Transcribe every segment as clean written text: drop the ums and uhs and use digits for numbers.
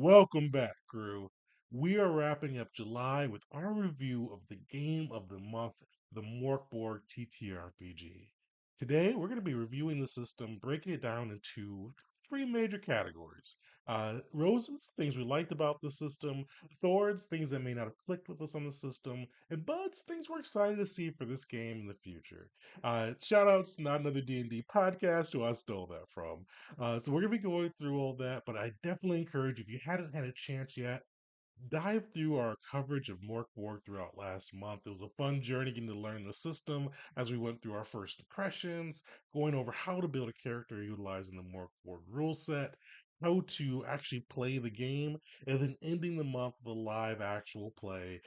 Welcome back, crew. We are wrapping up July with our review of the game of the month, the Mork Borg TTRPG. Today, we're going to be reviewing the system, breaking it down into three major categories. Roses, things we liked about the system; thorns, things that may not have clicked with us on the system; and buds, things we're excited to see for this game in the future. Shout outs, not another D&D podcast, who I stole that from. So we're gonna be going through all that, but I definitely encourage you, if you hadn't had a chance yet, dive through our coverage of Mork Borg throughout last month. It was a fun journey getting to learn the system as we went through our first impressions, going over how to build a character utilizing the Mork Borg rule set, how to actually play the game, and then ending the month with a live actual play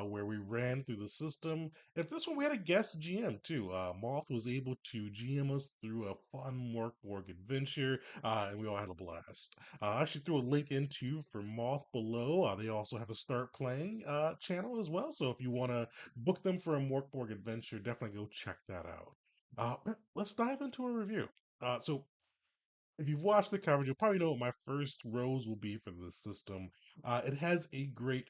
where we ran through the system. And for this one, we had a guest GM too. Moth was able to GM us through a fun Mork Borg adventure, and we all had a blast. I actually threw a link into for Moth below. They also have a start playing channel as well. So if you want to book them for a Morkborg adventure, definitely go check that out. But let's dive into a review. So if you've watched the coverage, you'll probably know what my first rose will be for this system. It has great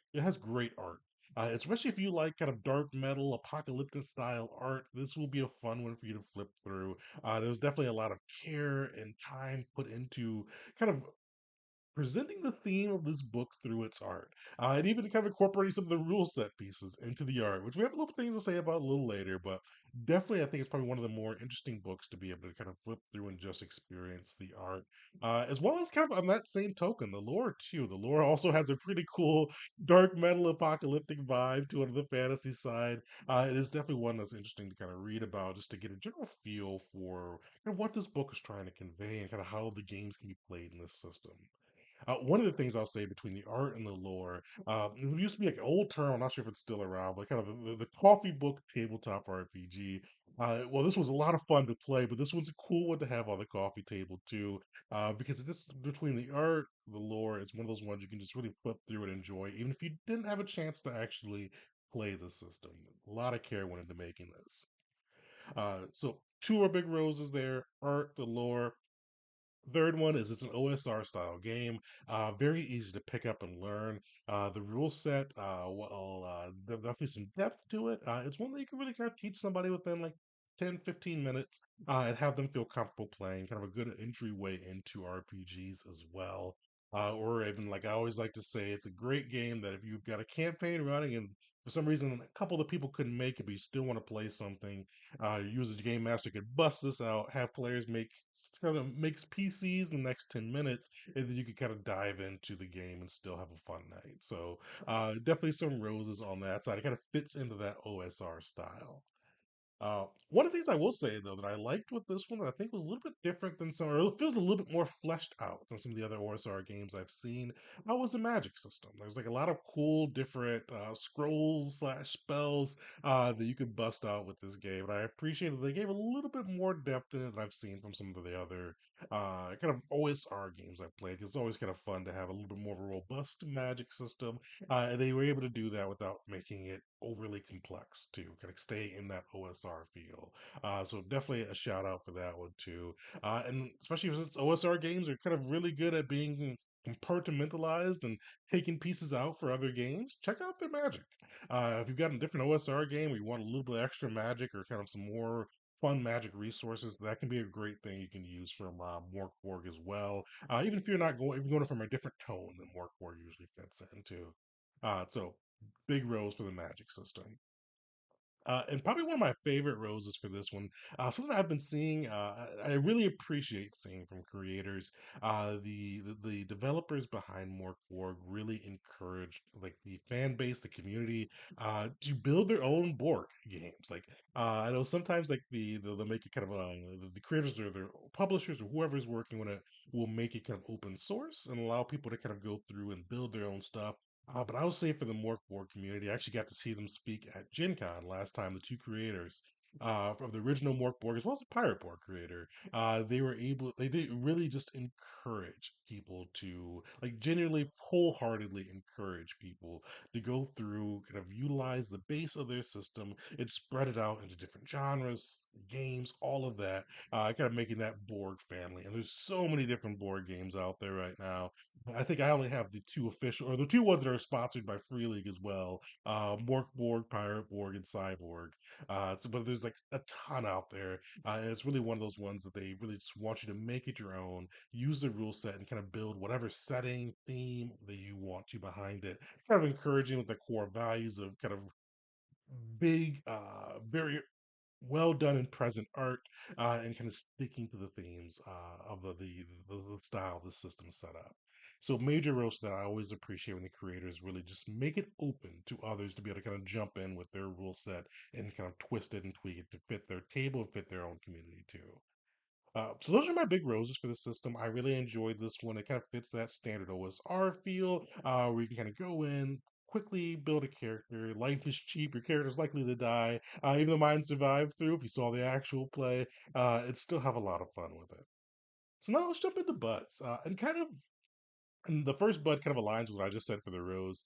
art. Especially if you like kind of dark metal, apocalyptic style art, this will be a fun one for you to flip through. There's definitely a lot of care and time put into kind of presenting the theme of this book through its art, and even kind of incorporating some of the rule set pieces into the art, which we have a little things to say about a little later. But definitely, I think it's probably one of the more interesting books to be able to kind of flip through and just experience the art, as well as kind of on that same token, the lore too. The lore also has a pretty cool dark metal apocalyptic vibe to it on the fantasy side. It is definitely one that's interesting to kind of read about, just to get a general feel for kind of what this book is trying to convey and kind of how the games can be played in this system. One of the things I'll say between the art and the lore, there used to be like an old term, I'm not sure if it's still around, but kind of the coffee book tabletop RPG. Well, this was a lot of fun to play, but this one's a cool one to have on the coffee table too, because this between the art, the lore, it's one of those ones you can just really flip through and enjoy, even if you didn't have a chance to actually play the system. A lot of care went into making this. So two are big roses there: art, the lore. Third one is it's an OSR style game, very easy to pick up and learn. The rule set, there's definitely some depth to it. It's one that you can really kind of teach somebody within like 10, 15 minutes and have them feel comfortable playing, kind of a good entryway into RPGs as well. Or even, like I always like to say, it's a great game that if you've got a campaign running and for some reason a couple of the people couldn't make it, but you still want to play something, you as a game master could bust this out, have players make kind of makes PCs in the next 10 minutes, and then you could kind of dive into the game and still have a fun night. So definitely some roses on that side. It kind of fits into that OSR style. One of the things I will say though that I liked with this one that I think was a little bit different than some, or it feels a little bit more fleshed out than some of the other OSR games I've seen, was the magic system. There's like a lot of cool different scrolls slash spells that you could bust out with this game, and I appreciated they gave a little bit more depth in it than I've seen from some of the other kind of OSR games I've played. It's always kind of fun to have a little bit more of a robust magic system, and they were able to do that without making it overly complex to kind of stay in that OSR feel. So definitely a shout out for that one too. And especially since OSR games are kind of really good at being compartmentalized and taking pieces out for other games, check out their magic. If you've got a different OSR game where you want a little bit extra magic or kind of some more fun magic resources, that can be a great thing you can use from Mork Borg as well. Even if you're not going, if you're going from a different tone than Mork Borg usually fits into. So big rose for the magic system. And probably one of my favorite roses for this one, something I've been seeing, I really appreciate seeing from creators. The developers behind Mork Borg really encouraged like the fan base, the community, to build their own Borg games. Like I know sometimes like they'll make it kind of the creators or their publishers or whoever's working on it will make it kind of open source and allow people to kind of go through and build their own stuff. But I would say for the Mork Borg community, I actually got to see them speak at Gen Con last time. The two creators of the original Mork Borg, as well as the Pirate Borg creator, they did really just encourage people to, like, genuinely, wholeheartedly encourage people to go through, kind of utilize the base of their system and spread it out into different genres, games, all of that, kind of making that Borg family. And there's so many different Borg games out there right now. I think I only have the two official, or the two ones that are sponsored by Free League as well. Mork Borg, Pirate Borg, and Cyborg. But there's like a ton out there, and it's really one of those ones that they really just want you to make it your own, use the rule set, and kind of build whatever setting, theme that you want to behind it. Kind of encouraging with the core values of kind of big, very well done in present art, and kind of sticking to the themes of the style the system set up. So major roast that I always appreciate when the creators really just make it open to others to be able to kind of jump in with their rule set and kind of twist it and tweak it to fit their table and fit their own community too. So those are my big roses for the system. I really enjoyed this one. It kind of fits that standard OSR feel, where you can kind of go in, quickly build a character. Life is cheap. Your character's likely to die. Even though mine survived through, if you saw the actual play, it still have a lot of fun with it. So now let's jump into butts and kind of and the first bud kind of aligns with what I just said for the Rose.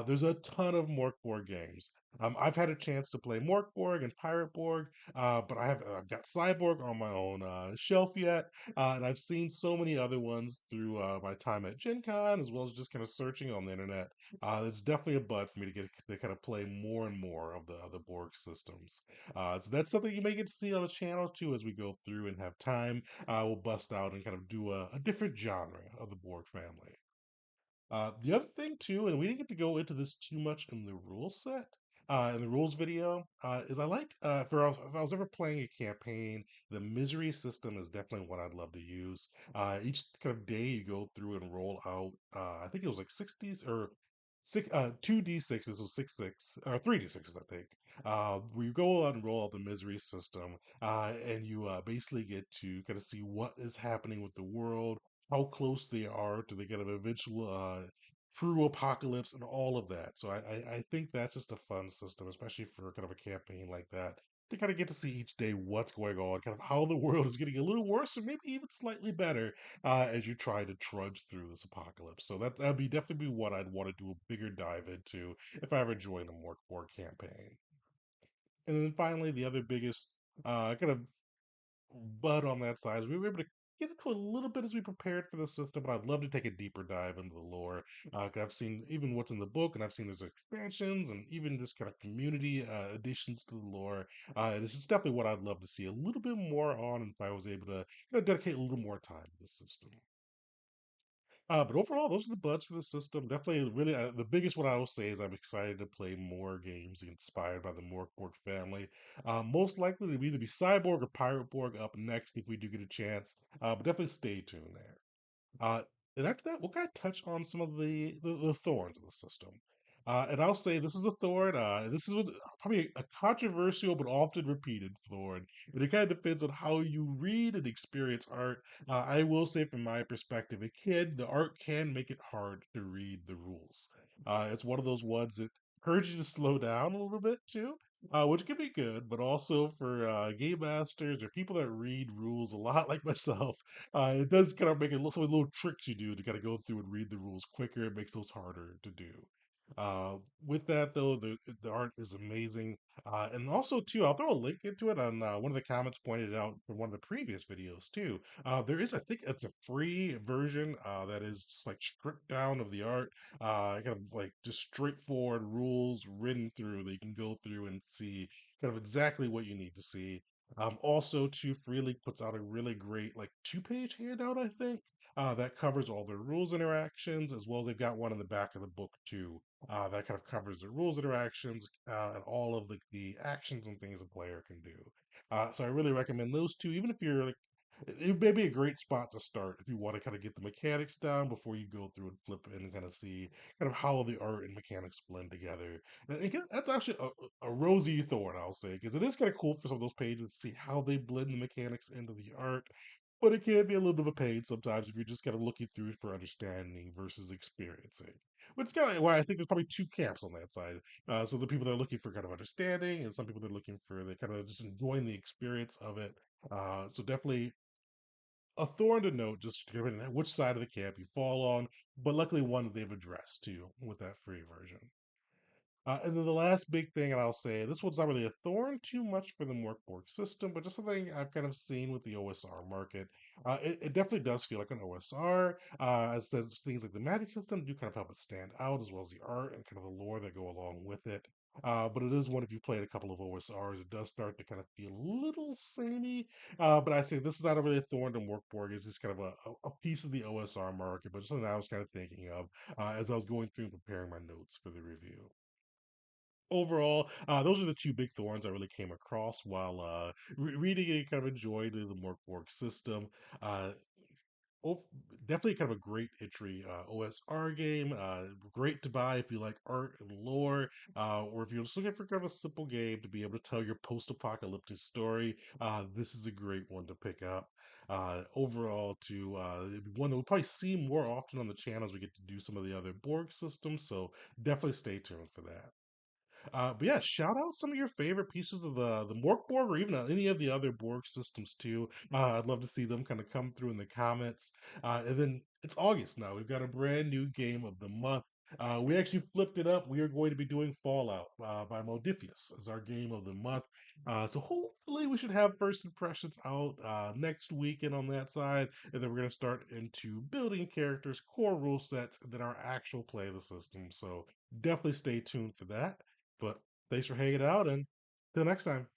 There's a ton of Mork Borg games. I've had a chance to play Mork Borg and Pirate Borg, but I've got Cyborg on my own shelf yet, and I've seen so many other ones through my time at Gen Con, as well as just kind of searching on the internet. It's definitely a bud for me to get to kind of play more and more of the Borg systems. So that's something you may get to see on the channel too as we go through and have time. We'll bust out and kind of do a different genre of the Borg family. The other thing too, and we didn't get to go into this too much in the rule set, in the rules video, is I like for if I was ever playing a campaign, the misery system is definitely what I'd love to use. Each kind of day you go through and roll out, I think it was like 60s or six, 2d6s, so 6 or 3d6s, I think. Where you go out and roll out the misery system, and you basically get to kind of see what is happening with the world, how close they are to the kind of eventual true apocalypse and all of that. So I think that's just a fun system, especially for kind of a campaign like that. To kind of get to see each day what's going on, kind of how the world is getting a little worse or maybe even slightly better as you try to trudge through this apocalypse. So that'd be definitely be what I'd want to do a bigger dive into if I ever join a more war campaign. And then finally, the other biggest kind of but on that side, we were able to get into a little bit as we prepared for the system, but I'd love to take a deeper dive into the lore. 'Cause I've seen even what's in the book, and I've seen there's expansions and even just kind of community additions to the lore. This is definitely what I'd love to see a little bit more on if I was able to dedicate a little more time to the system. But overall, those are the buds for the system. Definitely, really, the biggest one I will say is I'm excited to play more games inspired by the Morkborg family. Most likely to either be Cyborg or Pirate Borg up next if we do get a chance. But definitely stay tuned there. Uh, and after that, we'll kind of touch on some of the thorns of the system. And I'll say this is a thorn. This is probably a controversial but often repeated thorn. And it kind of depends on how you read and experience art. I will say, from my perspective, the art can make it hard to read the rules. It's one of those ones that encourages you to slow down a little bit too. Which can be good, but also for game masters or people that read rules a lot, like myself, it does kind of make it look some little tricks you do to kind of go through and read the rules quicker. It makes those harder to do. With that though, the art is amazing, and also too, I'll throw a link into it on one of the comments pointed out from one of the previous videos too. There is, I think, it's a free version that is just like stripped down of the art, kind of like just straightforward rules written through that you can go through and see kind of exactly what you need to see. Also, too, Freely puts out a really great, like, two-page handout, I think, that covers all the rules interactions, as well. They've got one in the back of the book, too, that kind of covers the rules interactions and all of the actions and things a player can do. So I really recommend those two, even if you're like, it may be a great spot to start if you want to kind of get the mechanics down before you go through and flip in and kind of see kind of how the art and mechanics blend together. And that's actually a rosy thorn, I'll say, because it is kind of cool for some of those pages to see how they blend the mechanics into the art. But it can be a little bit of a pain sometimes if you're just kind of looking through it for understanding versus experiencing. Which is kind of why I think there's probably two camps on that side. So the people that are looking for kind of understanding, and some people that are looking for the kind of just enjoying the experience of it. So definitely a thorn to note, just given which side of the camp you fall on, but luckily one that they've addressed too with that free version. And then the last big thing, and I'll say this one's not really a thorn too much for the Mork Borg system, but just something I've kind of seen with the OSR market. It definitely does feel like an OSR. As said, things like the magic system do kind of help it stand out, as well as the art and kind of the lore that go along with it. But it is one, if you've played a couple of OSRs, it does start to kind of feel a little samey. But I say this is not a really a thorn to Mork Borg. It's just kind of a piece of the OSR market, but something I was kind of thinking of as I was going through and preparing my notes for the review. Overall, those are the two big thorns I really came across while reading it. Kind of enjoyed the Mork Borg system. Uh, ov- Definitely kind of a great entry OSR game. Great to buy if you like art and lore, or if you're just looking for kind of a simple game to be able to tell your post-apocalyptic story. This is a great one to pick up. Overall, to one that we'll probably see more often on the channel as we get to do some of the other Borg systems. So definitely stay tuned for that. But yeah, shout out some of your favorite pieces of the Mork Borg or even any of the other Borg systems too. I'd love to see them kind of come through in the comments. And then it's August now. We've got a brand new game of the month. We actually flipped it up. We are going to be doing Fallout by Modifius as our game of the month. So hopefully we should have first impressions out next weekend on that side, and then we're going to start into building characters, core rule sets, and then our actual play of the system. So definitely stay tuned for that. But thanks for hanging out and till next time.